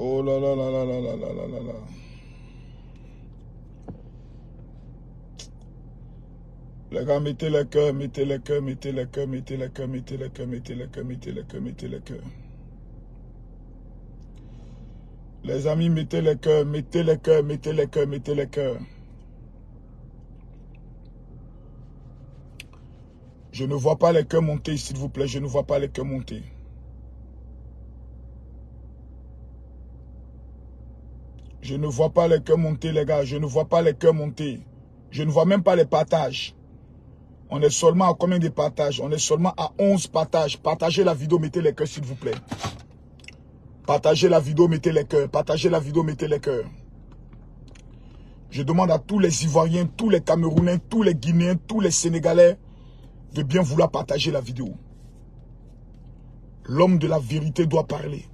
Oh là là là là là là là là là là. Les gars, mettez le cœur, mettez le cœur, mettez le cœur, mettez le cœur, mettez le cœur, mettez le cœur, mettez le cœur, mettez le cœur. Les amis, mettez le cœur, mettez le cœur, mettez le cœur, mettez le cœur. Je ne vois pas les cœurs monter, s'il vous plaît, je ne vois pas les cœurs monter. Je ne vois pas les cœurs monter, les gars, je ne vois pas les cœurs monter. Je ne vois même pas les partages. On est seulement à combien de partages? On est seulement à 11 partages. Partagez la vidéo, mettez les cœurs, s'il vous plaît. Partagez la vidéo, mettez les cœurs. Partagez la vidéo, mettez les cœurs. Je demande à tous les Ivoiriens, tous les Camerounais, tous les Guinéens, tous les Sénégalais de bien vouloir partager la vidéo. L'homme de la vérité doit parler.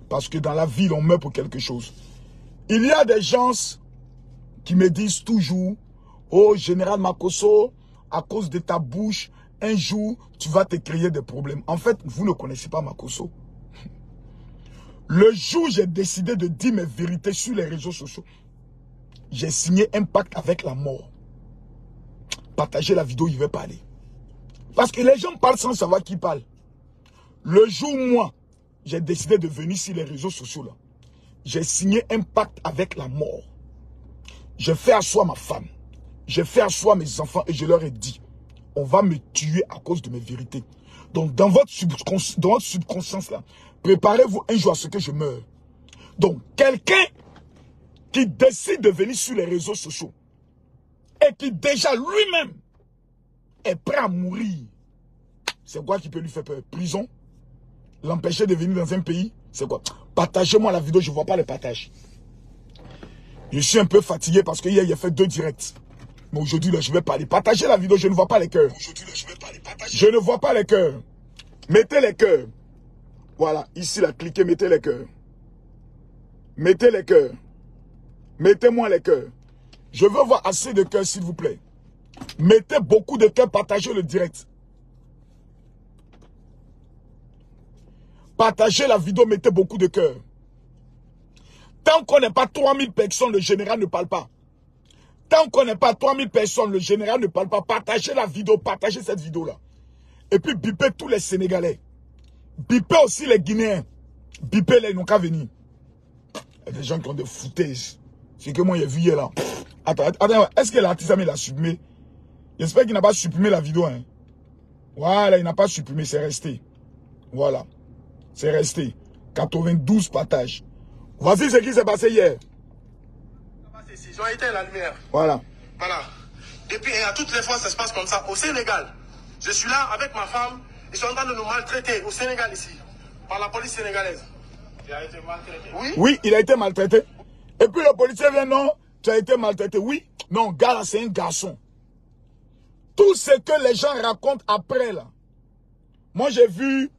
Parce que dans la vie, on meurt pour quelque chose. Il y a des gens qui me disent toujours, oh, Général Makosso, à cause de ta bouche, un jour, tu vas te créer des problèmes. En fait, vous ne connaissez pas Makosso. Le jour où j'ai décidé de dire mes vérités sur les réseaux sociaux, j'ai signé un pacte avec la mort. Partagez la vidéo, il va parler. Parce que les gens parlent sans savoir qui parle. Le jour où moi, j'ai décidé de venir sur les réseaux sociaux là, j'ai signé un pacte avec la mort. J'ai fait asseoir ma femme. J'ai fait asseoir mes enfants et je leur ai dit, on va me tuer à cause de mes vérités. Donc dans votre subconscience là, préparez-vous un jour à ce que je meure. Donc quelqu'un qui décide de venir sur les réseaux sociaux et qui déjà lui-même est prêt à mourir, c'est quoi qui peut lui faire peur? Prison? L'empêcher de venir dans un pays? C'est quoi? Partagez-moi la vidéo, je ne vois pas les partages. Je suis un peu fatigué parce que hier, il a fait 2 directs. Mais aujourd'hui, là, je vais parler. Partagez la vidéo, je ne vois pas les cœurs. Aujourd'hui, là, je vais parler. Je ne vois pas les cœurs. Mettez les cœurs. Voilà, ici, là, cliquez, mettez les cœurs. Mettez les cœurs. Mettez-moi les cœurs. Je veux voir assez de cœurs, s'il vous plaît. Mettez beaucoup de cœurs, partagez le direct. Partagez la vidéo, mettez beaucoup de cœurs. Tant qu'on n'est pas 3000 personnes, le général ne parle pas. Tant qu'on n'est pas 3000 personnes, le général ne parle pas. Partagez la vidéo, partagez cette vidéo-là. Et puis bipez tous les Sénégalais. Bipez aussi les Guinéens. Bipez les, ils n'ont qu'à venir. Il y a des gens qui ont des foutaises. C'est que moi, j'ai vu hier là. Attends, est-ce que l'artiste l'a supprimé? J'espère qu'il n'a pas supprimé la vidéo. Hein. Voilà, il n'a pas supprimé, c'est resté. Voilà. C'est resté. 92 partages. Voici ce qui s'est passé hier. Ils ont éteint la lumière. Voilà. Voilà. Depuis, et à toutes les fois, ça se passe comme ça. Au Sénégal, je suis là avec ma femme. Ils sont en train de nous maltraiter au Sénégal ici. Par la police sénégalaise. Il a été maltraité. Oui. Oui, il a été maltraité. Et puis le policier vient, non, tu as été maltraité. Oui. Non, gars là, c'est un garçon. Tout ce que les gens racontent après là. Moi, j'ai vu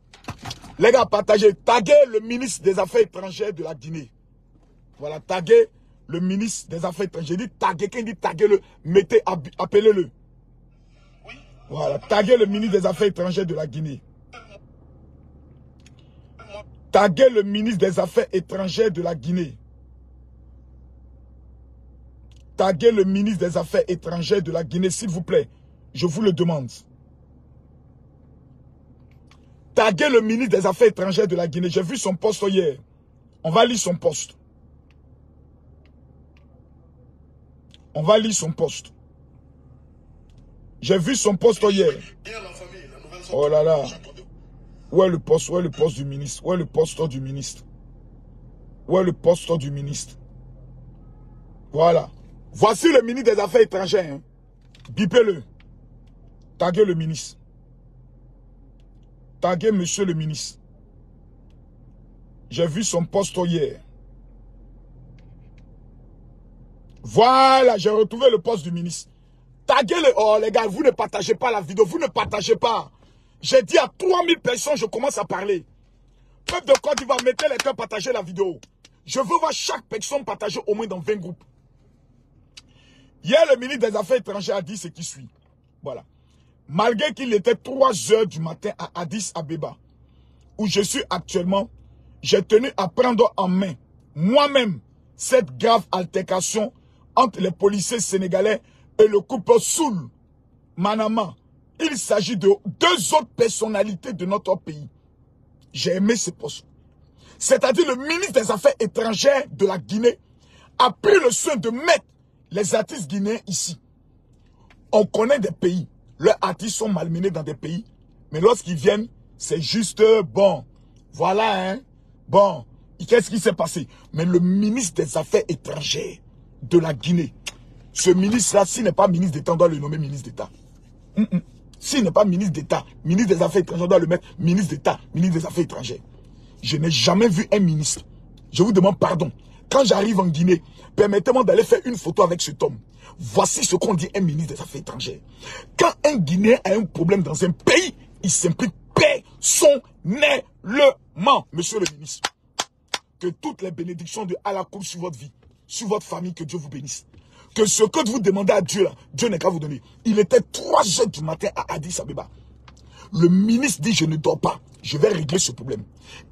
les gars partager, taguer le ministre des Affaires étrangères de la Guinée. Voilà, taguer le ministre des Affaires étrangères. J'ai dit taguer, quand il dit taguer-le, mettez, appelez-le. Oui. Voilà, taguer le ministre des Affaires étrangères de la Guinée. Taguer le ministre des Affaires étrangères de la Guinée. Taguer le ministre des Affaires étrangères de la Guinée, s'il vous plaît. Je vous le demande. Taguer le ministre des Affaires étrangères de la Guinée. J'ai vu son poste hier. On va lire son poste. On va lire son poste. J'ai vu son poste hier. Oh là là. Où est le poste? Où est le poste du ministre? Où est le poste du ministre? Où est le poste du ministre? Voilà. Voici le ministre des Affaires étrangères. Hein. Bipez-le. Taguez le ministre. Taguez monsieur le ministre. J'ai vu son poste hier. Voilà, j'ai retrouvé le poste du ministre. Taguez-le. Oh les gars, vous ne partagez pas la vidéo. Vous ne partagez pas. J'ai dit à 3000 personnes, je commence à parler. Peuple de Côte d'Ivoire, mettez les cœurs, partagez la vidéo. Je veux voir chaque personne partager au moins dans 20 groupes. Hier, le ministre des Affaires étrangères a dit ce qui suit. Voilà. Malgré qu'il était 3 h du matin à Addis Abeba, où je suis actuellement, j'ai tenu à prendre en main, moi-même, cette grave altercation entre les policiers sénégalais et le couple Soul Manama. Il s'agit de deux autres personnalités de notre pays. J'ai aimé ce poste. C'est-à-dire le ministre des Affaires étrangères de la Guinée a pris le soin de mettre les artistes guinéens ici. On connaît des pays. Leurs artistes sont malmenés dans des pays. Mais lorsqu'ils viennent, c'est juste bon. Voilà, hein. Bon, qu'est-ce qui s'est passé? Mais le ministre des Affaires étrangères de la Guinée, ce ministre-là, s'il n'est pas ministre d'État, on doit le nommer ministre d'État. S'il n'est pas ministre d'État, ministre des Affaires étrangères, on doit le mettre ministre d'État, ministre des Affaires étrangères. Je n'ai jamais vu un ministre. Je vous demande pardon. Quand j'arrive en Guinée, permettez-moi d'aller faire une photo avec cet homme. Voici ce qu'on dit un ministre des Affaires étrangères. Quand un Guinéen a un problème dans un pays, il s'implique personnellement. Monsieur le ministre, que toutes les bénédictions de Allah coulent sur votre vie, sur votre famille, que Dieu vous bénisse. Que ce que vous demandez à Dieu, là, Dieu n'est qu'à vous donner. Il était 3 heures du matin à Addis Abeba. Le ministre dit, je ne dors pas, je vais régler ce problème.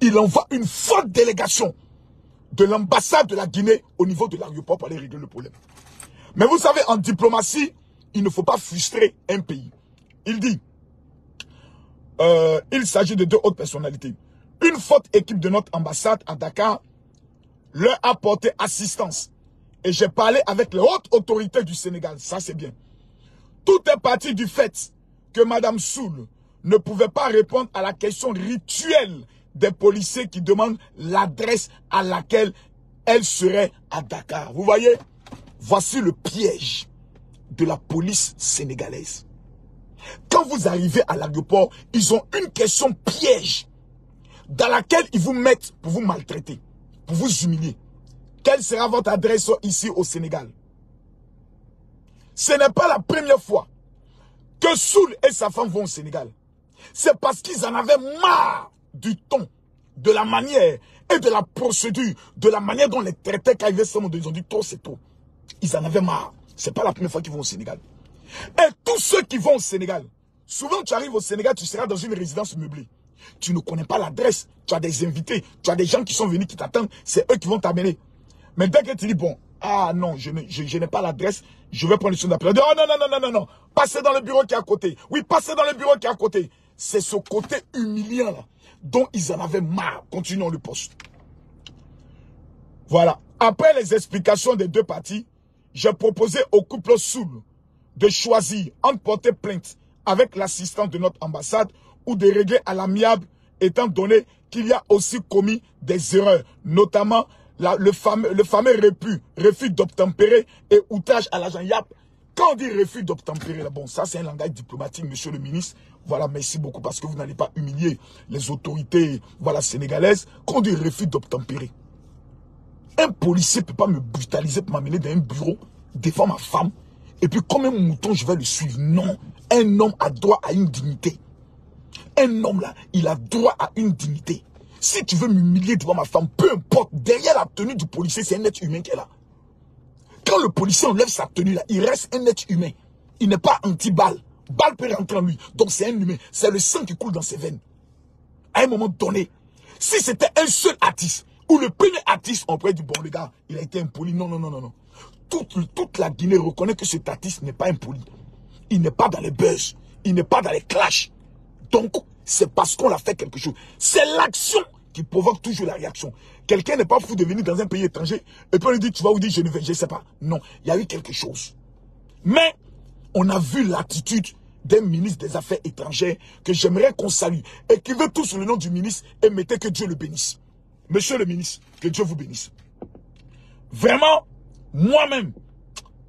Il envoie une forte délégation de l'ambassade de la Guinée au niveau de l'aéroport pour aller régler le problème. Mais vous savez, en diplomatie, il ne faut pas frustrer un pays. Il dit, il s'agit de 2 autres personnalités. Une forte équipe de notre ambassade à Dakar leur a apporté assistance. Et j'ai parlé avec les hautes autorités du Sénégal. Ça, c'est bien. Tout est parti du fait que Mme Soul ne pouvait pas répondre à la question rituelle des policiers qui demandent l'adresse à laquelle elle serait à Dakar. Vous voyez? Voici le piège de la police sénégalaise. Quand vous arrivez à l'aéroport, ils ont une question piège dans laquelle ils vous mettent pour vous maltraiter, pour vous humilier. Quelle sera votre adresse ici au Sénégal? Ce n'est pas la première fois que Soul et sa femme vont au Sénégal. C'est parce qu'ils en avaient marre du ton, de la manière et de la procédure, de la manière dont les traitaient quand ils ils ont dit trop c'est trop. Ils en avaient marre. Ce n'est pas la première fois qu'ils vont au Sénégal. Et tous ceux qui vont au Sénégal, souvent tu arrives au Sénégal, tu seras dans une résidence meublée. Tu ne connais pas l'adresse, tu as des invités, tu as des gens qui sont venus, qui t'attendent, c'est eux qui vont t'amener. Mais dès que tu dis, bon, ah non, je n'ai pas l'adresse, je vais prendre le soin d'appel. Oh non, non, non, non, non, non, passez dans le bureau qui est à côté. Oui, passez dans le bureau qui est à côté. C'est ce côté humiliant là, dont ils en avaient marre. Continuons le poste. Voilà. Après les explications des 2 parties, j'ai proposé au couple Soul de choisir entre porter plainte avec l'assistant de notre ambassade ou de régler à l'amiable, étant donné qu'il y a aussi commis des erreurs, notamment le fameux refus d'obtempérer et outrage à l'agent Yap. Quand on dit refus d'obtempérer, bon, ça c'est un langage diplomatique, monsieur le ministre. Voilà, merci beaucoup parce que vous n'allez pas humilier les autorités, voilà, sénégalaises. Quand on dit refus d'obtempérer, un policier ne peut pas me brutaliser pour m'amener dans un bureau, défendre ma femme, et puis comme un mouton, je vais le suivre. Non, un homme a droit à une dignité. Un homme là, il a droit à une dignité. Si tu veux m'humilier devant ma femme, peu importe, derrière la tenue du policier, c'est un être humain qui est là. Quand le policier enlève sa tenue là, il reste un être humain. Il n'est pas anti-balle. Balle peut rentrer en lui. Donc c'est un humain. C'est le sang qui coule dans ses veines. À un moment donné, si c'était un seul artiste, ou le premier artiste, on pourrait dire, bon les gars, il a été impoli. Non, non, non, non, non. Toute la Guinée reconnaît que cet artiste n'est pas impoli. Il n'est pas dans les buzz. Il n'est pas dans les clashs. Donc, c'est parce qu'on a fait quelque chose. C'est l'action qui provoque toujours la réaction. Quelqu'un n'est pas fou de venir dans un pays étranger et puis on lui dit, tu vas vous dire, je ne sais pas. Non, il y a eu quelque chose. Mais, on a vu l'attitude d'un ministre des Affaires étrangères que j'aimerais qu'on salue. Écrivez tous le nom du ministre et mettez que Dieu le bénisse. Monsieur le ministre, que Dieu vous bénisse. Vraiment, moi-même,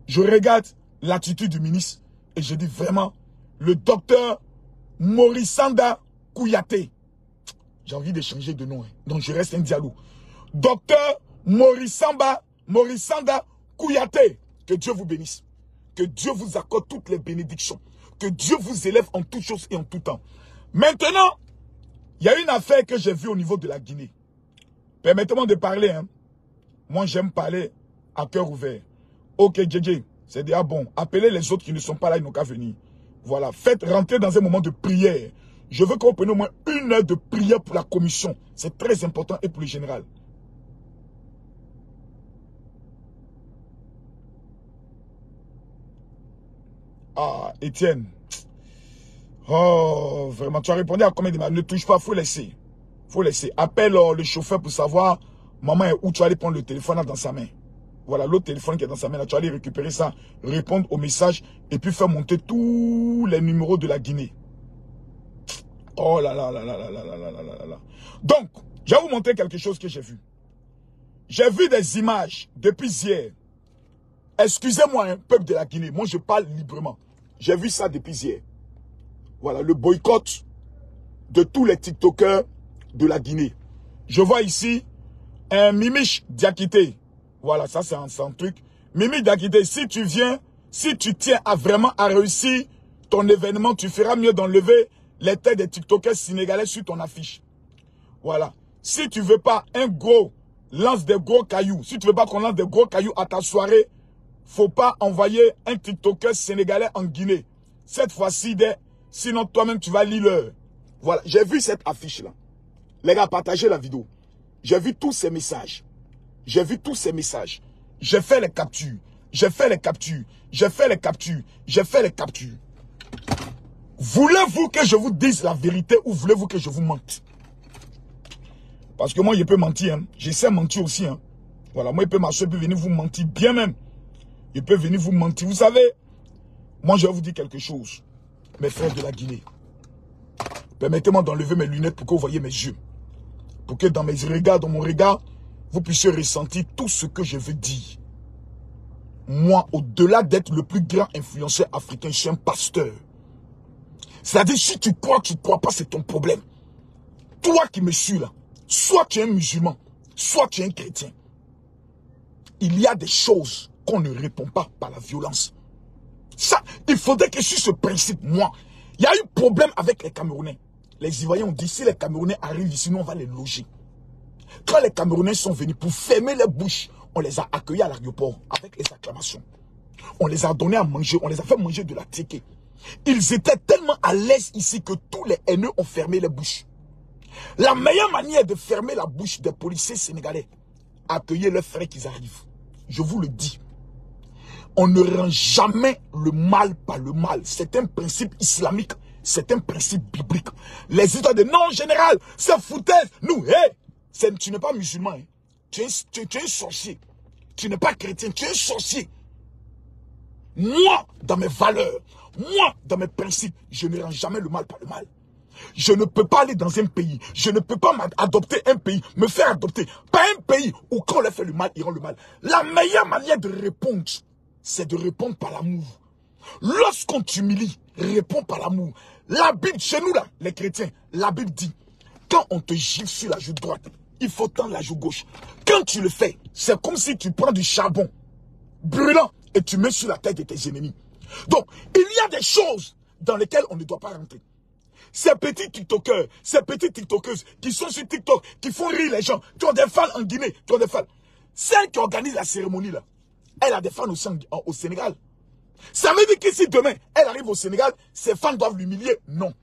je regarde l'attitude du ministre et je dis vraiment, le docteur Morissanda Kouyaté. J'ai envie de changer de nom, hein. Donc je reste un dialogue. Docteur Morissanda Kouyaté. Que Dieu vous bénisse. Que Dieu vous accorde toutes les bénédictions. Que Dieu vous élève en toutes choses et en tout temps. Maintenant, il y a une affaire que j'ai vue au niveau de la Guinée. Permettez-moi de parler. Hein. Moi, j'aime parler à cœur ouvert. Ok, JJ, c'est déjà bon. Appelez les autres qui ne sont pas là, ils n'ont qu'à venir. Voilà, faites rentrer dans un moment de prière. Je veux que vous preniez au moins 1 heure de prière pour la commission. C'est très important et pour le général. Ah, Étienne. Oh, vraiment, tu as répondu à combien de mal? Ne touche pas, faut laisser. Faut laisser. Appelle le chauffeur pour savoir, maman est où, tu vas aller prendre le téléphone là, dans sa main. Voilà, l'autre téléphone qui est dans sa main là, tu vas aller récupérer ça, répondre aux messages et puis faire monter tous les numéros de la Guinée. Oh là là là là là là là là là là là. Donc, je vais vous montrer quelque chose que j'ai vu. J'ai vu des images depuis hier. Excusez-moi, hein, peuple de la Guinée, moi je parle librement. J'ai vu ça depuis hier. Voilà, le boycott de tous les TikTokers de la Guinée. Je vois ici un Mimich Diakité. Voilà, ça c'est un truc. Mimich Diakité, si tu viens, si tu tiens à vraiment à réussir ton événement, tu feras mieux d'enlever les têtes des TikTokers sénégalais sur ton affiche. Voilà. Si tu veux pas un gros, lance des gros cailloux. Si tu veux pas qu'on lance des gros cailloux à ta soirée, faut pas envoyer un TikToker sénégalais en Guinée. Cette fois-ci, sinon toi-même tu vas lire l'heure. Voilà, j'ai vu cette affiche-là. Les gars, partagez la vidéo. J'ai vu tous ces messages. J'ai vu tous ces messages. J'ai fait les captures. J'ai fait les captures. J'ai fait les captures. J'ai fait les captures. Voulez-vous que je vous dise la vérité ou voulez-vous que je vous mente? Parce que moi, je peux mentir. Hein. Je sais mentir aussi. Hein. Voilà, moi, je peux m'asseoir et venir vous mentir bien même. Je peux venir vous mentir. Vous savez, moi, je vais vous dire quelque chose. Mes frères de la Guinée. Permettez-moi d'enlever mes lunettes pour que vous voyez mes yeux. Pour que dans mes regards, dans mon regard, vous puissiez ressentir tout ce que je veux dire. Moi, au-delà d'être le plus grand influenceur africain, je suis un pasteur. C'est-à-dire, si tu crois pas, c'est ton problème. Toi qui me suis là, soit tu es un musulman, soit tu es un chrétien. Il y a des choses qu'on ne répond pas par la violence. Ça, il faudrait que sur ce principe, moi, il y a eu problème avec les Camerounais. Les Ivoiriens ont dit, si les Camerounais arrivent ici, nous on va les loger. Quand les Camerounais sont venus pour fermer les bouches, on les a accueillis à l'aéroport avec les acclamations. On les a donné à manger, on les a fait manger de la ticket. Ils étaient tellement à l'aise ici que tous les haineux ont fermé les bouches. La meilleure manière de fermer la bouche des policiers sénégalais, accueillir leurs frères qu'ils arrivent. Je vous le dis. On ne rend jamais le mal par le mal. C'est un principe islamique. C'est un principe biblique. Les histoires de non, général, c'est foutaise. Nous, hey, tu n'es pas musulman. Hein. Tu es un sorcier. Tu n'es pas chrétien. Tu es un sorcier. Moi, dans mes valeurs, moi, dans mes principes, je ne rends jamais le mal par le mal. Je ne peux pas aller dans un pays. Je ne peux pas adopter un pays, me faire adopter. Pas un pays où quand on leur fait le mal, ils rendent le mal. La meilleure manière de répondre, c'est de répondre par l'amour. Lorsqu'on t'humilie, réponds par l'amour. La Bible, chez nous là, les chrétiens, la Bible dit, quand on te gifle sur la joue droite, il faut tendre la joue gauche. Quand tu le fais, c'est comme si tu prends du charbon brûlant et tu mets sur la tête de tes ennemis. Donc, il y a des choses dans lesquelles on ne doit pas rentrer. Ces petits TikTokers, ces petites TikTokeuses qui sont sur TikTok, qui font rire les gens, qui ont des fans en Guinée, qui ont des fans. Celle qui organise la cérémonie là, elle a des fans aussi au Sénégal. Ça veut dire que si demain, elle arrive au Sénégal, ses fans doivent l'humilier? Non.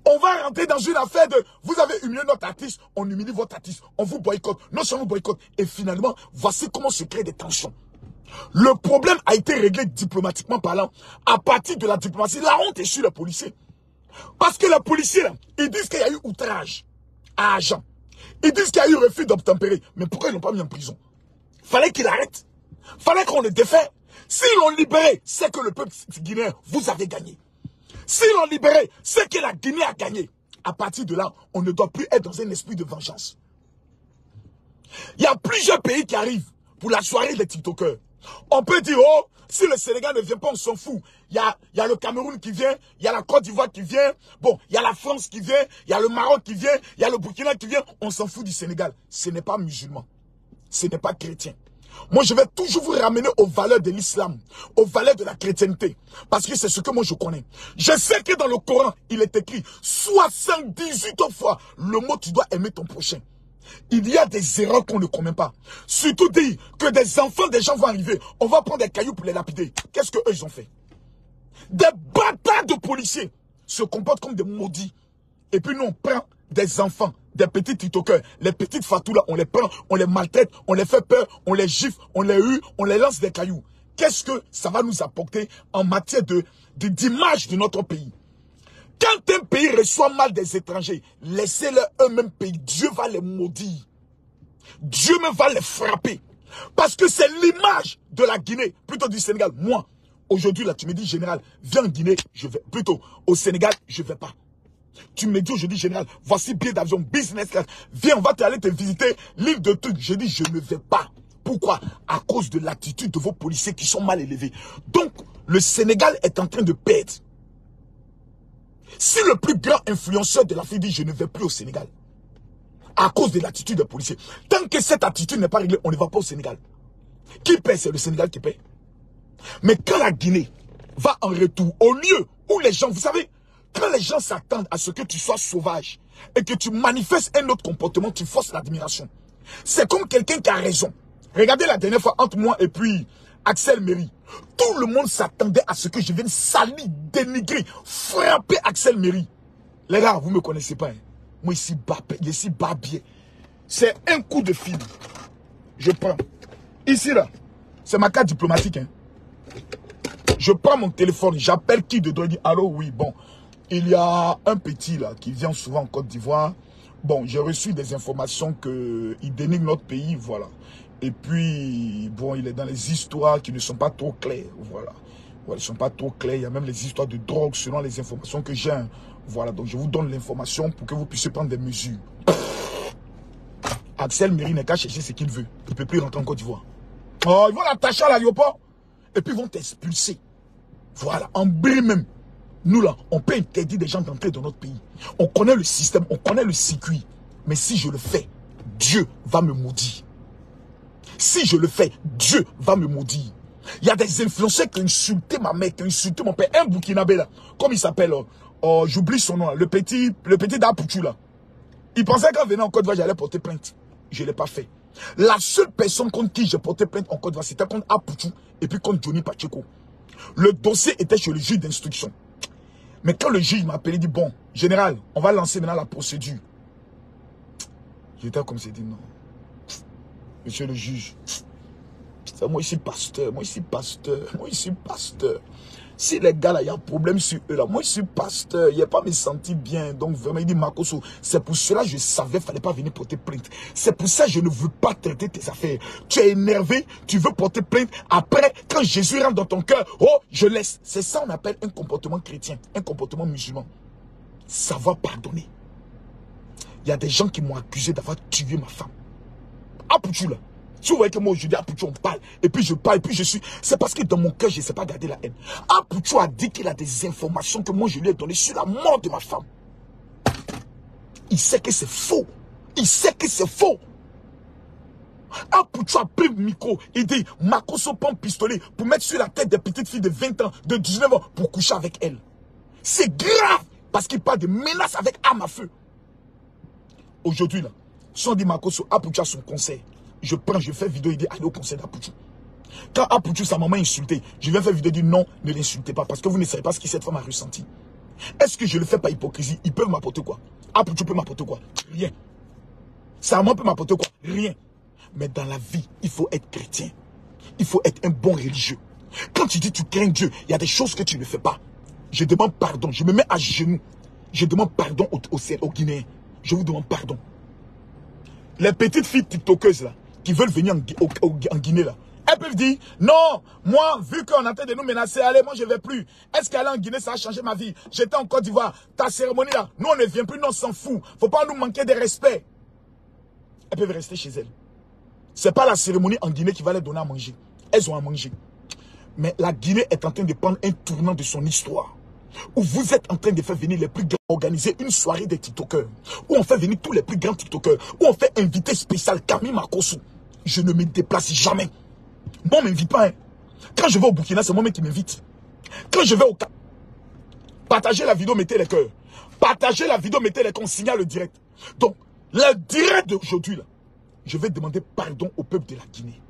On va rentrer dans une affaire de, vous avez humilié notre artiste, on humilie votre artiste, on vous boycotte, non seulement boycotte, et finalement, voici comment se créent des tensions. Le problème a été réglé diplomatiquement parlant. À partir de la diplomatie, la honte est sur les policiers. Parce que les policiers, là, ils disent qu'il y a eu outrage à agent. Ils disent qu'il y a eu refus d'obtempérer. Mais pourquoi ils l'ont pas mis en prison? Fallait qu'il arrête. Fallait qu'on le défait. S'ils l'ont libéré, c'est que le peuple guinéen, vous avez gagné. S'ils l'ont libéré, c'est que la Guinée a gagné. À partir de là, on ne doit plus être dans un esprit de vengeance. Il y a plusieurs pays qui arrivent pour la soirée des TikTokers. On peut dire, oh, si le Sénégal ne vient pas, on s'en fout. Il y a le Cameroun qui vient, il y a la Côte d'Ivoire qui vient, bon, il y a la France qui vient, il y a le Maroc qui vient, il y a le Burkina qui vient. On s'en fout du Sénégal. Ce n'est pas musulman. Ce n'est pas chrétien. Moi, je vais toujours vous ramener aux valeurs de l'islam, aux valeurs de la chrétienté. Parce que c'est ce que moi je connais. Je sais que dans le Coran, il est écrit 78 fois le mot tu dois aimer ton prochain. Il y a des erreurs qu'on ne commet pas. Surtout dire que des enfants des gens vont arriver. On va prendre des cailloux pour les lapider. Qu'est-ce qu'eux ils ont fait? Des bâtards de policiers se comportent comme des maudits. Et puis nous, on prend des enfants, des petits tiktokers, les petites fatoulas, on les prend, on les maltraite, on les fait peur, on les gifle, on les hue, on les lance des cailloux. Qu'est-ce que ça va nous apporter en matière d'image de notre pays? Quand un pays reçoit mal des étrangers, laissez-les eux-mêmes payer. Dieu va les maudire. Dieu même va les frapper. Parce que c'est l'image de la Guinée, plutôt du Sénégal. Moi, aujourd'hui, là, tu me dis, général, viens en Guinée, je vais. Plutôt, au Sénégal, je ne vais pas. Tu me dis aujourd'hui, général, voici billet d'avion, business class. Viens, on va aller te visiter l'île de trucs. Je dis, je ne vais pas. Pourquoi? À cause de l'attitude de vos policiers qui sont mal élevés. Donc, le Sénégal est en train de perdre. Si le plus grand influenceur de l'Afrique dit, je ne vais plus au Sénégal, à cause de l'attitude des policiers, tant que cette attitude n'est pas réglée, on ne va pas au Sénégal. Qui paie? C'est le Sénégal qui paie. Mais quand la Guinée va en retour, au lieu où les gens, vous savez, quand les gens s'attendent à ce que tu sois sauvage et que tu manifestes un autre comportement, tu forces l'admiration. C'est comme quelqu'un qui a raison. Regardez la dernière fois entre moi et puis Axel Méry. Tout le monde s'attendait à ce que je vienne salir, dénigrer, frapper Axel Méry. Les gars, vous ne me connaissez pas. Hein. Moi ici, Barbier. C'est un coup de fil. Je prends. Ici là, c'est ma carte diplomatique. Hein. Je prends mon téléphone, j'appelle qui dedans, il dit allô, oui, bon. Il y a un petit là qui vient souvent en Côte d'Ivoire. Bon, j'ai reçu des informations qu'il dénigre notre pays, voilà. Et puis, bon, il est dans les histoires qui ne sont pas trop claires, voilà. Voilà, ils ne sont pas trop clairs. Il y a même les histoires de drogue selon les informations que j'ai. Voilà, donc je vous donne l'information pour que vous puissiez prendre des mesures. Axel Méry n'est qu'à chercher ce qu'il veut. Il ne peut plus rentrer en Côte d'Ivoire. Oh, ils vont l'attacher à l'aéroport et puis ils vont t'expulser. Voilà, en bris même. Nous là, on peut interdire des gens d'entrer dans notre pays. On connaît le système, on connaît le circuit. Mais si je le fais, Dieu va me maudire. Si je le fais, Dieu va me maudire. Il y a des influenceurs qui ont insulté ma mère, qui ont insulté mon père. Un Burkinabé là, comme il s'appelle, j'oublie son nom là, le petit d'Apouchou là. Il pensait qu'en venant en Côte d'Ivoire, j'allais porter plainte. Je ne l'ai pas fait. La seule personne contre qui j'ai porté plainte en Côte d'Ivoire, c'était contre Apouchou et puis contre Johnny Pacheco. Le dossier était chez le juge d'instruction. Mais quand le juge m'a appelé, il dit, bon, général, on va lancer maintenant la procédure. J'étais comme c'est dit, non. Monsieur le juge, c'est moi ici pasteur, moi ici pasteur, moi ici pasteur. Si les gars là, il y a un problème sur eux là, moi je suis pasteur, il n'y a pas me sentir bien. Donc vraiment, il dit Makosso, c'est pour cela que je savais qu'il ne fallait pas venir porter plainte. C'est pour ça que je ne veux pas traiter tes affaires. Tu es énervé, tu veux porter plainte. Après, quand Jésus rentre dans ton cœur, oh, je laisse. C'est ça qu'on appelle un comportement chrétien, un comportement musulman. Savoir pardonner. Il y a des gens qui m'ont accusé d'avoir tué ma femme. Apouchou là. Si vous voyez que moi aujourd'hui, Apouchou, on parle, et puis je parle, et puis je suis... C'est parce que dans mon cœur, je ne sais pas garder la haine. Apouchou a dit qu'il a des informations que moi je lui ai données sur la mort de ma femme. Il sait que c'est faux. Il sait que c'est faux. Apouchou a pris le micro, il dit, Makosso prend pistolet pour mettre sur la tête des petites filles de 20 ans, de 19 ans, pour coucher avec elles. C'est grave, parce qu'il parle de menaces avec arme à feu. Aujourd'hui, là, si on dit Makosso, Apouchou a son conseil. Je prends, je fais vidéo, il dit allez au conseil d'Apouchou. Quand Apouchou, sa maman insulté, je viens faire vidéo, il dit non, ne l'insultez pas, parce que vous ne savez pas ce que cette femme a ressenti. Est-ce que je le fais par hypocrisie? Ils peuvent m'apporter quoi? Apouchou peut m'apporter quoi? Rien. Sa maman peut m'apporter quoi? Rien. Mais dans la vie, il faut être chrétien. Il faut être un bon religieux. Quand tu dis tu crains Dieu, il y a des choses que tu ne fais pas. Je demande pardon, je me mets à genoux. Je demande pardon aux Guinéens. Je vous demande pardon. Les petites filles tiktokeuses là, qui veulent venir en Guinée là, elles peuvent dire, non, moi, vu qu'on est en train de nous menacer, allez, moi je ne vais plus. Est-ce qu'aller en Guinée, ça a changé ma vie? J'étais en Côte d'Ivoire, ta cérémonie là, nous on ne vient plus, nous on s'en fout. Faut pas nous manquer de respect. Elles peuvent rester chez elles. C'est pas la cérémonie en Guinée qui va les donner à manger. Elles ont à manger. Mais la Guinée est en train de prendre un tournant de son histoire. Où vous êtes en train de faire venir les plus grands, organiser une soirée des TikTokers, où on fait venir tous les plus grands TikTokers, où on fait inviter spécial Camille Makosso. Je ne me déplace jamais. Moi, on ne m'invite pas. Hein. Quand je vais au Burkina, c'est moi-même qui m'invite. Quand je vais au Cap, partagez la vidéo, mettez les cœurs. Partagez la vidéo, mettez les cœurs, on signale le direct. Donc, le direct d'aujourd'hui, là, je vais demander pardon au peuple de la Guinée.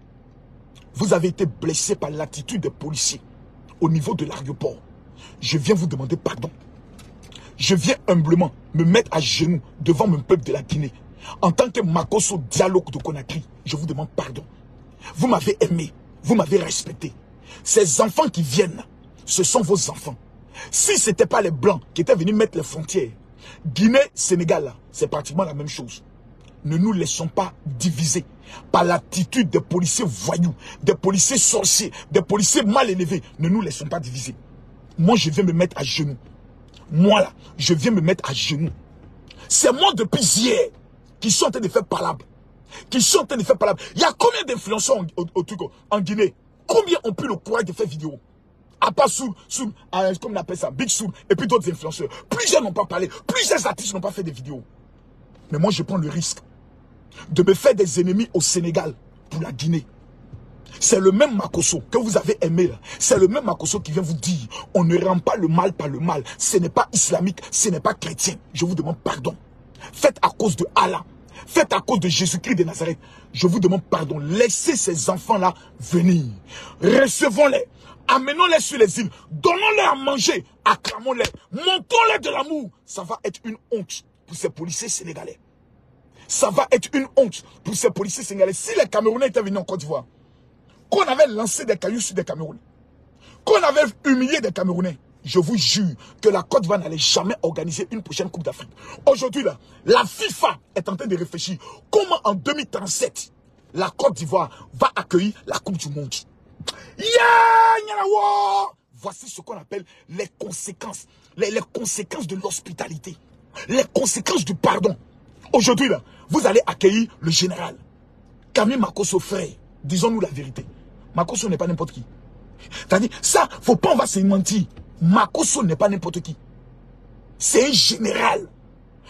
Vous avez été blessé par l'attitude des policiers au niveau de l'aéroport. Je viens vous demander pardon. je viens humblement me mettre à genoux devant mon peuple de la Guinée. En tant que Makosso Dialogue de Conakry, je vous demande pardon. Vous m'avez aimé, vous m'avez respecté. Ces enfants qui viennent, ce sont vos enfants. Si ce n'était pas les Blancs qui étaient venus mettre les frontières, Guinée, Sénégal, c'est pratiquement la même chose. Ne nous laissons pas diviser par l'attitude des policiers voyous, des policiers sorciers, des policiers mal élevés. Ne nous laissons pas diviser. Moi, je viens me mettre à genoux. Moi, là, je viens me mettre à genoux. C'est moi depuis hier qui sont en train de faire palabre. Qui sont en train de faire palabre. Il y a combien d'influenceurs en Guinée? Combien ont pris le courage de faire vidéo? À part Soul, comme on appelle ça, Big Soul, et puis d'autres influenceurs. Plusieurs n'ont pas parlé, plusieurs artistes n'ont pas fait des vidéos. Mais moi, je prends le risque de me faire des ennemis au Sénégal pour la Guinée. C'est le même Makosso que vous avez aimé là. C'est le même Makosso qui vient vous dire, on ne rend pas le mal par le mal. Ce n'est pas islamique, ce n'est pas chrétien. Je vous demande pardon. Faites à cause de Allah. Faites à cause de Jésus-Christ de Nazareth. Je vous demande pardon. Laissez ces enfants-là venir. Recevons-les. Amenons-les sur les îles. Donnons-leur à manger. Acclamons-les. Montons-les de l'amour. Ça va être une honte pour ces policiers sénégalais. Ça va être une honte pour ces policiers sénégalais. Si les Camerounais étaient venus en Côte d'Ivoire, qu'on avait lancé des cailloux sur des Camerounais, qu'on avait humilié des Camerounais, je vous jure que la Côte d'Ivoire n'allait jamais organiser une prochaine Coupe d'Afrique. Aujourd'hui, là, la FIFA est en train de réfléchir comment en 2037, la Côte d'Ivoire va accueillir la Coupe du Monde. Voici ce qu'on appelle les conséquences. Les conséquences de l'hospitalité. Les conséquences du pardon. Aujourd'hui, là, vous allez accueillir le général. Camille Makosso, frère, disons-nous la vérité. Makosso n'est pas n'importe qui. C'est-à-dire, ça, faut pas, on va se mentir. Makosso n'est pas n'importe qui. C'est un général.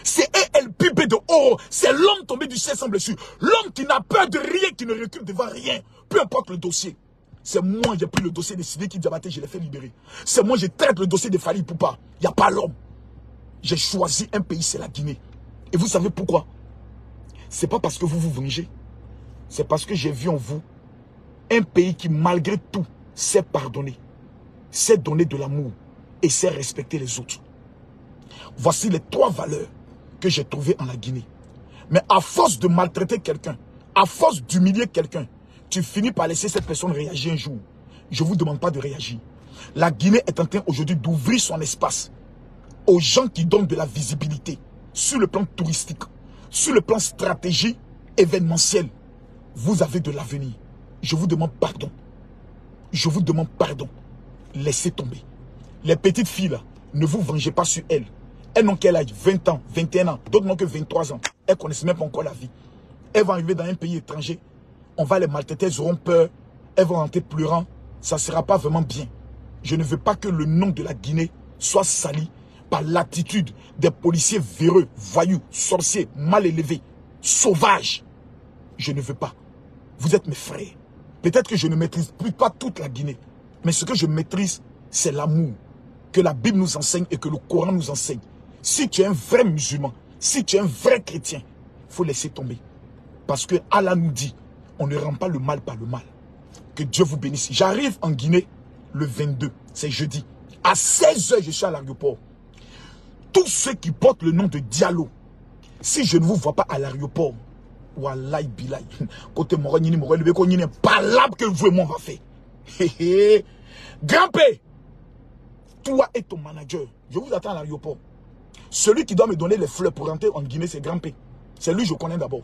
C'est un LPB de haut. C'est l'homme tombé du ciel sans blessure. L'homme qui n'a peur de rien, qui ne recule devant rien. Peu importe le dossier. C'est moi, j'ai pris le dossier de Sidiki Diabaté, je l'ai fait libérer. C'est moi, je traite le dossier de Fali Poupa. Il n'y a pas l'homme. J'ai choisi un pays, c'est la Guinée. Et vous savez pourquoi? C'est pas parce que vous vous vengez. C'est parce que j'ai vu en vous un pays qui, malgré tout, sait pardonner, sait donner de l'amour et sait respecter les autres. Voici les 3 valeurs que j'ai trouvées en la Guinée. Mais à force de maltraiter quelqu'un, à force d'humilier quelqu'un, tu finis par laisser cette personne réagir un jour. Je ne vous demande pas de réagir. La Guinée est en train aujourd'hui d'ouvrir son espace aux gens qui donnent de la visibilité sur le plan touristique, sur le plan stratégie événementiel. Vous avez de l'avenir. Je vous demande pardon. Je vous demande pardon. Laissez tomber. Les petites filles là, ne vous vengez pas sur elles. Elles n'ont quel âge? 20 ans, 21 ans. D'autres n'ont que 23 ans. Elles ne connaissent même pas encore la vie. Elles vont arriver dans un pays étranger. On va les maltraiter, elles auront peur. Elles vont rentrer pleurant. Ça ne sera pas vraiment bien. Je ne veux pas que le nom de la Guinée soit sali par l'attitude des policiers véreux, voyous, sorciers, mal élevés, sauvages. Je ne veux pas. Vous êtes mes frères. Peut-être que je ne maîtrise plus pas toute la Guinée. Mais ce que je maîtrise, c'est l'amour que la Bible nous enseigne et que le Coran nous enseigne. Si tu es un vrai musulman, si tu es un vrai chrétien, il faut laisser tomber. Parce que Allah nous dit, on ne rend pas le mal par le mal. Que Dieu vous bénisse. J'arrive en Guinée le 22, c'est jeudi. À 16 h, je suis à l'aéroport. Tous ceux qui portent le nom de Diallo, si je ne vous vois pas à l'aéroport, Wallahi Bilay, côté Moroni, Moroni, palabre que vous et moi on va faire. Grand P, toi et ton manager, je vous attends à l'aéroport. Celui qui doit me donner les fleurs pour rentrer en Guinée, c'est Grand P. C'est lui que je connais d'abord.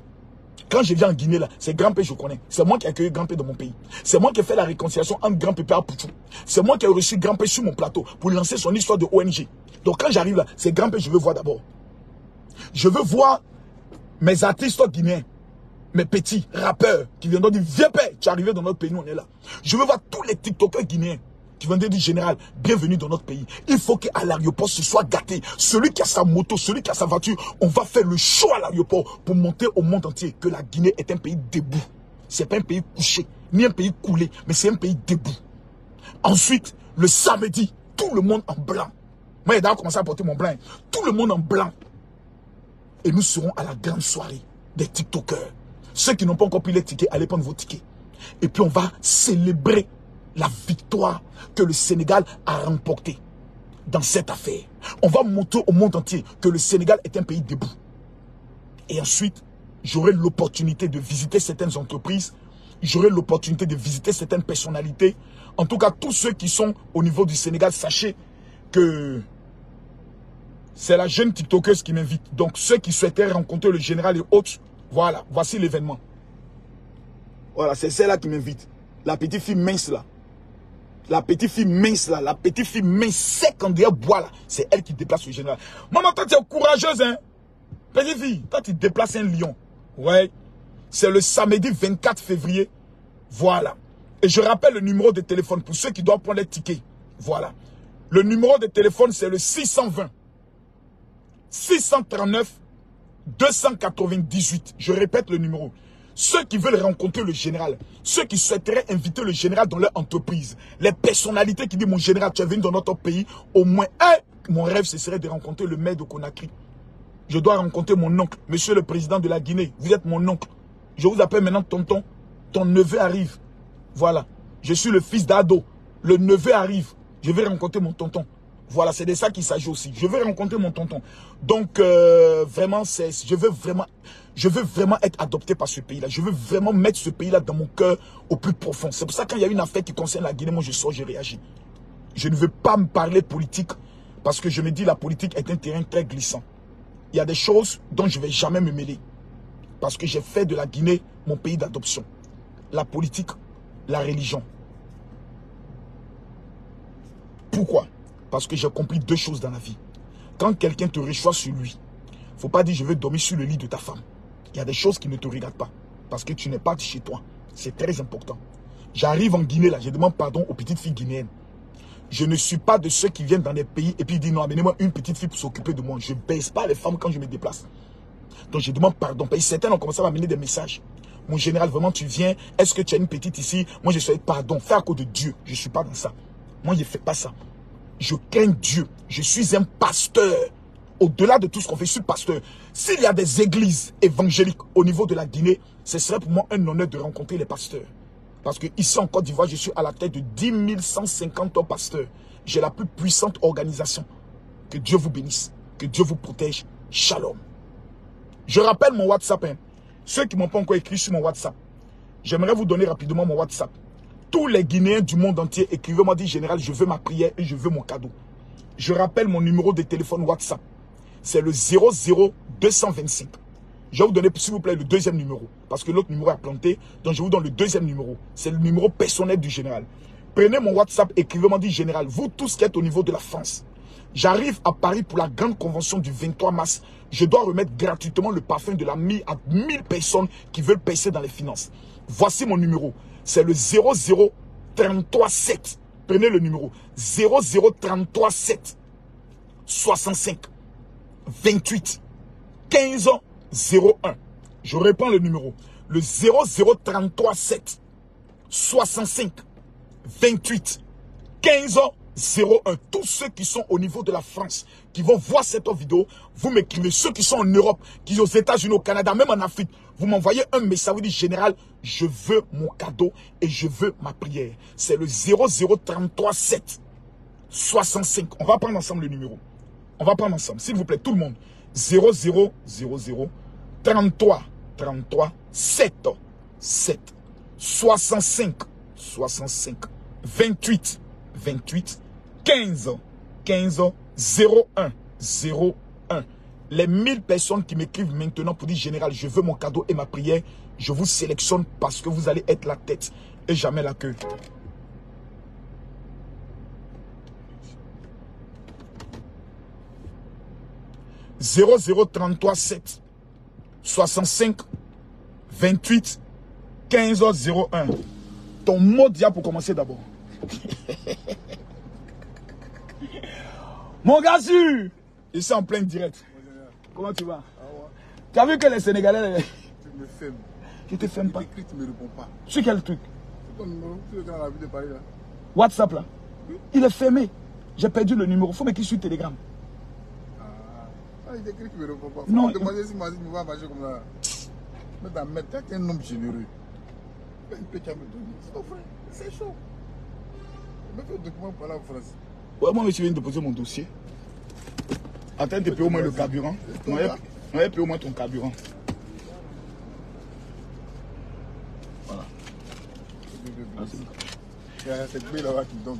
Quand je viens en Guinée, là, c'est Grand P que je connais. C'est moi qui ai accueilli Grand P dans mon pays. C'est moi qui ai fait la réconciliation entre Grand P et Apoutou. C'est moi qui ai reçu Grand P sur mon plateau pour lancer son histoire de ONG. Donc quand j'arrive là, c'est Grand P que je veux voir d'abord. Je veux voir mes artistes guinéens, mes petits rappeurs qui viennent dire, viens père, tu es arrivé dans notre pays, nous on est là. Je veux voir tous les TikTokers guinéens qui viennent dire, général, bienvenue dans notre pays. Il faut qu'à l'aéroport ce soit gâté. Celui qui a sa moto, celui qui a sa voiture, on va faire le show à l'aéroport pour montrer au monde entier que la Guinée est un pays debout. C'est pas un pays couché, ni un pays coulé, mais c'est un pays debout. Ensuite, le samedi, tout le monde en blanc. Moi, j'ai d'abord commencé à porter mon blanc. Tout le monde en blanc. Et nous serons à la grande soirée des TikTokers. Ceux qui n'ont pas encore pris les tickets, allez prendre vos tickets. Et puis on va célébrer la victoire que le Sénégal a remportée. dans cette affaire. On va montrer au monde entier que le Sénégal est un pays debout. Et ensuite, j'aurai l'opportunité de visiter certaines entreprises. J'aurai l'opportunité de visiter certaines personnalités. En tout cas, tous ceux qui sont au niveau du Sénégal, sachez que c'est la jeune TikTokeuse qui m'invite. Donc, ceux qui souhaitaient rencontrer le général et autres, voilà, voici l'événement. Voilà, c'est celle-là qui m'invite. La petite fille mince là. La petite fille mince là. La petite fille mince sec en dehors bois là. C'est elle qui déplace le général. Maman, toi, tu es courageuse, hein. Petite fille, toi, tu déplaces un lion. Ouais. C'est le samedi 24 février. Voilà. Et je rappelle le numéro de téléphone pour ceux qui doivent prendre les tickets. Voilà. Le numéro de téléphone, c'est le 620 639 298. Je répète le numéro. Ceux qui veulent rencontrer le général, ceux qui souhaiteraient inviter le général dans leur entreprise, les personnalités qui disent, mon général, tu es venu dans notre pays, au moins mon rêve, ce serait de rencontrer le maire de Conakry. Je dois rencontrer mon oncle, monsieur le président de la Guinée. Vous êtes mon oncle. Je vous appelle maintenant tonton. Ton neveu arrive. Voilà. Je suis le fils d'Ado. Le neveu arrive. Je vais rencontrer mon tonton. Voilà, c'est de ça qu'il s'agit aussi. Je veux rencontrer mon tonton. Donc, vraiment, je veux vraiment être adopté par ce pays-là. Je veux vraiment mettre ce pays-là dans mon cœur au plus profond. C'est pour ça que quand il y a une affaire qui concerne la Guinée, moi je sors, je réagis. Je ne veux pas me parler politique parce que je me dis la politique est un terrain très glissant. Il y a des choses dont je ne vais jamais me mêler. Parce que j'ai fait de la Guinée mon pays d'adoption. La politique, la religion. Pourquoi? Parce que j'ai compris deux choses dans la vie. Quand quelqu'un te reçoit sur lui, il ne faut pas dire je veux dormir sur le lit de ta femme. Il y a des choses qui ne te regardent pas. Parce que tu n'es pas chez toi. C'est très important. J'arrive en Guinée là, je demande pardon aux petites filles guinéennes. Je ne suis pas de ceux qui viennent dans des pays et puis disent non, amenez-moi une petite fille pour s'occuper de moi. Je ne baisse pas les femmes quand je me déplace. Donc je demande pardon. Parce que certains ont commencé à m'amener des messages. Mon général, vraiment tu viens, est-ce que tu as une petite ici? Moi je souhaite pardon. Fais à cause de Dieu. Je ne suis pas dans ça. Moi je ne fais pas ça. Je crains Dieu. Je suis un pasteur. Au-delà de tout ce qu'on fait, je suis pasteur. S'il y a des églises évangéliques au niveau de la Guinée, ce serait pour moi un honneur de rencontrer les pasteurs. Parce que ici en Côte d'Ivoire, je suis à la tête de 10 150 pasteurs. J'ai la plus puissante organisation. Que Dieu vous bénisse. Que Dieu vous protège. Shalom. Je rappelle mon WhatsApp. Hein. Ceux qui ne m'ont pas encore écrit sur mon WhatsApp. J'aimerais vous donner rapidement mon WhatsApp. Tous les Guinéens du monde entier, écrivez-moi, dit général, je veux ma prière et je veux mon cadeau. Je rappelle mon numéro de téléphone WhatsApp. C'est le 00225. Je vais vous donner, s'il vous plaît, le deuxième numéro. Parce que l'autre numéro a planté. Donc, je vous donne le deuxième numéro. C'est le numéro personnel du général. Prenez mon WhatsApp, écrivez-moi, dit général, vous tous qui êtes au niveau de la France. J'arrive à Paris pour la grande convention du 23 mars. Je dois remettre gratuitement le parfum de la mie à 1000 personnes qui veulent percer dans les finances. Voici mon numéro. C'est le 00337. Prenez le numéro. 00337 65 28 15 01. Je reprends le numéro. Le 00337 65 28 15 01. Tous ceux qui sont au niveau de la France, qui vont voir cette vidéo, vous m'écrivez. Ceux qui sont en Europe, qui sont aux États-Unis, au Canada, même en Afrique, vous m'envoyez un message, vous dites général, je veux mon cadeau et je veux ma prière. C'est le 00337 65. On va prendre ensemble le numéro. On va prendre ensemble, s'il vous plaît, tout le monde. 0000 33 33 7 7 65 65 28 28 15 15 01 01. Les 1000 personnes qui m'écrivent maintenant pour dire général, je veux mon cadeau et ma prière, je vous sélectionne parce que vous allez être la tête et jamais la queue. « 00337 65 28 15 01. Ton mot dia pour commencer d'abord. Mon gars sûr, je suis en plein direct. Comment tu vas? Tu as vu que les Sénégalais... Tu me filmes. Je te filme pas. Tu ne me réponds pas. Sur quel truc? C'est ton numéro, tu es dans la ville de Paris là. WhatsApp là. Oui. Il est fermé. J'ai perdu le numéro. Faut m'écrire sur Telegram. Il écrit qu'il ne me répond pas. Non. Faut demander si Mazine me va marcher comme ça. Mais ta mère, tu es un homme généreux. Un peu qui a me donné. C'est ton frère. C'est chaud. Je me fais un document pour aller en France. Ouais, moi, monsieur, je viens de déposer mon dossier. Attends, tu payes au moins le carburant. On va payer au moins ton carburant. Voilà. C'est le là-bas qui donne.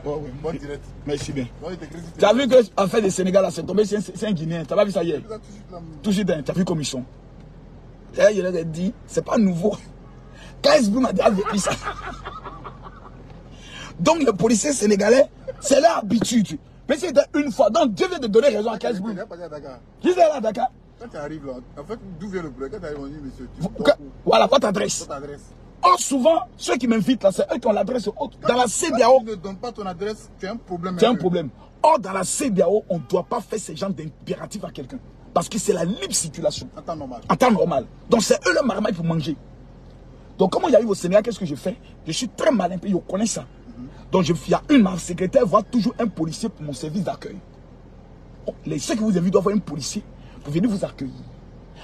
Ouais. Bon direct. Merci bien. Tu as vu que en fait des Sénégal là, c'est tombé, c'est un Guinéen. Tu n'as pas vu ça hier? Tout de suite, tu as vu comme ils sont. Et je leur ai dit, c'est pas nouveau. KS Bloom a déjà vécu ça. Donc les policiers sénégalais, c'est leur habitude. Mais c'était une fois. Donc Dieu vient de donner raison à KS Bloom. Qui est là à Dakar? Quand tu arrives là, en fait, d'où vient le problème? Quand tu arrives, on dit, monsieur, voilà, votre adresse. Or, souvent, ceux qui m'invitent là, c'est eux qui ont l'adresse haute. Dans la CEDEAO. Si tu ne donnes pas ton adresse, tu as un problème. Tu as un problème. Or, dans la CEDEAO, on ne doit pas faire ce genre d'impératif à quelqu'un. Parce que c'est la libre circulation. En temps normal. En temps normal. Donc, c'est eux le marmaille pour manger. Donc, comment il arrive au Sénégal, qu'est-ce que je fais? Je suis très malin, je connais ça. Donc, il y a ma secrétaire voit toujours un policier pour mon service d'accueil. Ceux qui vous invitent doivent avoir un policier pour venir vous accueillir.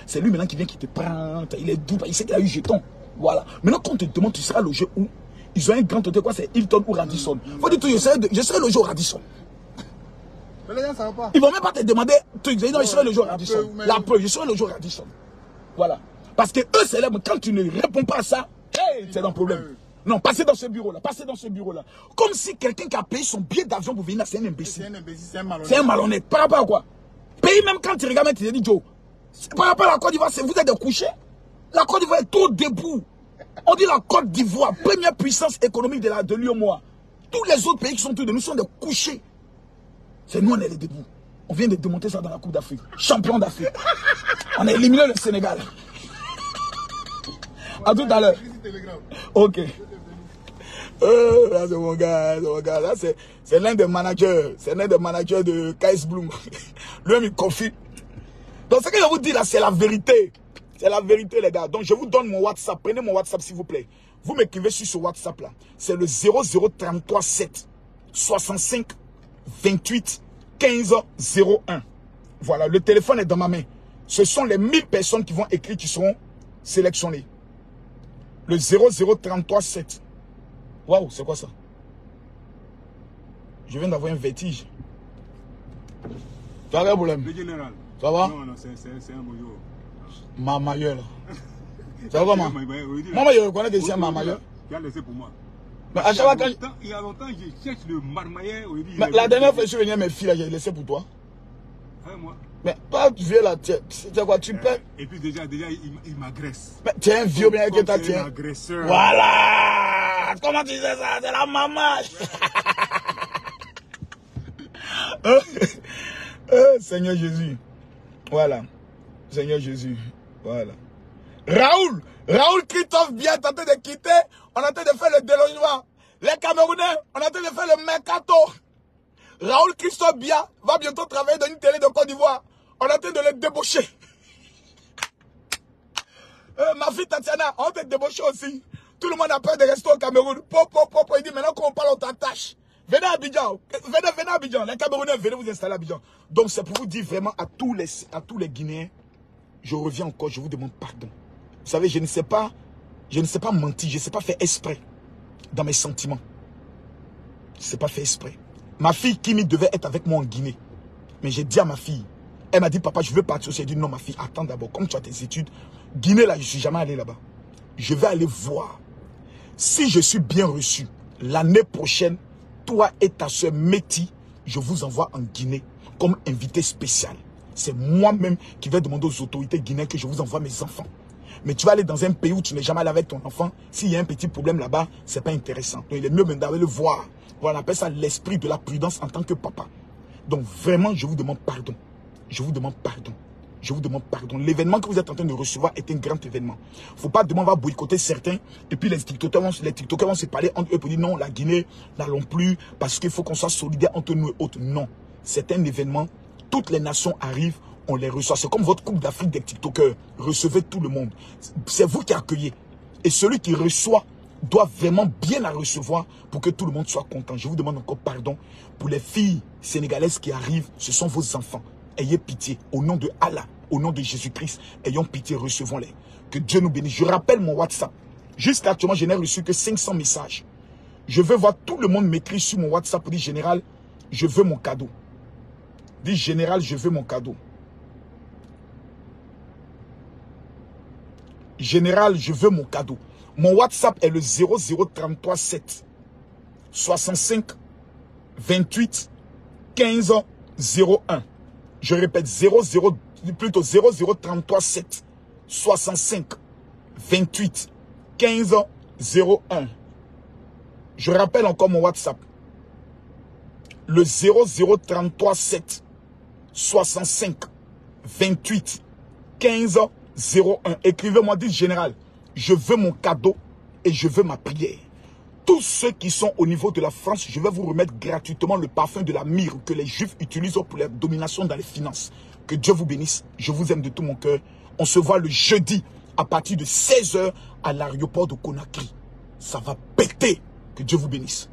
C'est lui maintenant qui vient, qui te prend. Il est doux, il sait qu'il a eu jeton. Voilà. Maintenant, quand on te demande, tu seras logé où? Ils ont un grand hôtel, quoi, c'est Hilton ou Radisson. Faut dire tout, je serai logé au Radisson. Mais les gens ne savent pas. Ils vont même pas te demander, non, je serai logé au Radisson. La preuve, je serai logé au Radisson. Voilà. Parce que eux, c'est là, mais quand tu ne réponds pas à ça, hey, c'est un problème. Non, passez dans ce bureau-là, passez dans ce bureau-là. Comme si quelqu'un qui a payé son billet d'avion pour venir là, c'est un imbécile. C'est un imbécile, c'est un malhonnête. C'est un malhonnête. Par rapport à quoi? Paye même quand tu regardes, tu te dis, Joe, par rapport à la Côte d'Ivoire, vous êtes des couchés. La Côte d'Ivoire est tout debout. On dit la Côte d'Ivoire, première puissance économique de l'UEMOA. Tous les autres pays qui sont tous de nous sont des couchés. C'est nous, on est les debout. On vient de démonter ça dans la Coupe d'Afrique. Champion d'Afrique. On a éliminé le Sénégal. À tout à l'heure. Ok. Là, c'est mon gars, Là, c'est l'un des managers. C'est l'un des managers de KS Bloom. Lui-même, il confie. Donc, ce que je vous dis là, c'est la vérité. C'est la vérité, les gars. Donc, je vous donne mon WhatsApp. Prenez mon WhatsApp, s'il vous plaît. Vous m'écrivez sur ce WhatsApp-là. C'est le 0033 7 65 28 15 01. Voilà, le téléphone est dans ma main. Ce sont les 1000 personnes qui vont écrire qui seront sélectionnées. Le 0033 7. Waouh, c'est quoi ça? Je viens d'avoir un vertige. Tu as un problème? Le général. Ça va? Non, c'est un moyo. Mamailleur là. Ça va comment? Moi, je reconnais que c'est un mamailleur. Tu as laissé pour moi. Mais à chaque fois il y a longtemps, je cherche le marmailleur. La dernière fois que je suis venu à mes filles, j'ai laissé pour toi. Moi. Mais toi, tu viens là, c'est quoi, tu peux. Et puis déjà il m'agresse. Mais tu es un vieux bien que tu es un agresseur. Voilà. Comment tu sais ça? C'est la maman. Seigneur Jésus. Voilà. Seigneur Jésus. Voilà. Raoul Christophe Biya est en train de quitter. On est en train de faire le délogement. Les Camerounais, on est en train de faire le mercato. Raoul Christophe Biya va bientôt travailler dans une télé de Côte d'Ivoire. On est en train de le débaucher. Ma fille Tatiana, on va te débaucher aussi. Tout le monde a peur de rester au Cameroun. Il dit maintenant qu'on parle, on t'attache. Venez à Abidjan. Venez à Abidjan. Les Camerounais, venez vous installer à Abidjan. Donc c'est pour vous dire vraiment à tous les Guinéens, je reviens encore, je vous demande pardon. Vous savez, je ne sais pas mentir, je ne sais pas faire exprès dans mes sentiments. Je ne sais pas faire exprès. Ma fille Kimi devait être avec moi en Guinée. Mais j'ai dit à ma fille, elle m'a dit, papa, je veux partir. J'ai dit, non, ma fille, attends d'abord. Comme tu as tes études, Guinée, là, je ne suis jamais allé là-bas. Je vais aller voir. Si je suis bien reçu, l'année prochaine, toi et ta soeur Métis, je vous envoie en Guinée comme invité spécial. C'est moi-même qui vais demander aux autorités guinéennes que je vous envoie mes enfants. Mais tu vas aller dans un pays où tu n'es jamais allé avec ton enfant. S'il y a un petit problème là-bas, c'est pas intéressant. Donc il est mieux d'aller le voir. Voilà, on appelle ça l'esprit de la prudence en tant que papa. Donc vraiment, je vous demande pardon. Je vous demande pardon. Je vous demande pardon. L'événement que vous êtes en train de recevoir est un grand événement. Il ne faut pas demander, on va boycotter certains. Et puis les TikTokers vont se parler entre eux pour dire non, la Guinée, n'allons plus. Parce qu'il faut qu'on soit solidaire entre nous et autres. Non. C'est un événement. Toutes les nations arrivent, on les reçoit. C'est comme votre Coupe d'Afrique des TikTokers. Recevez tout le monde. C'est vous qui accueillez. Et celui qui reçoit doit vraiment bien la recevoir pour que tout le monde soit content. Je vous demande encore pardon pour les filles sénégalaises qui arrivent. Ce sont vos enfants. Ayez pitié. Au nom de Allah, au nom de Jésus-Christ, ayons pitié, recevons-les. Que Dieu nous bénisse. Je rappelle mon WhatsApp. Jusqu'à actuellement, je n'ai reçu que 500 messages. Je veux voir tout le monde m'écrire sur mon WhatsApp pour dire, général, je veux mon cadeau. Dis général, je veux mon cadeau. Général, je veux mon cadeau. Mon WhatsApp est le 00337 65 28 15 01. Je répète, 00337 65 28 15 01. Je rappelle encore mon WhatsApp. Le 00337 65 28 15 01. Écrivez-moi, dites général, je veux mon cadeau et je veux ma prière. Tous ceux qui sont au niveau de la France, je vais vous remettre gratuitement le parfum de la myrrhe que les Juifs utilisent pour la domination dans les finances. Que Dieu vous bénisse. Je vous aime de tout mon cœur. On se voit le jeudi à partir de 16 h à l'aéroport de Conakry. Ça va péter. Que Dieu vous bénisse.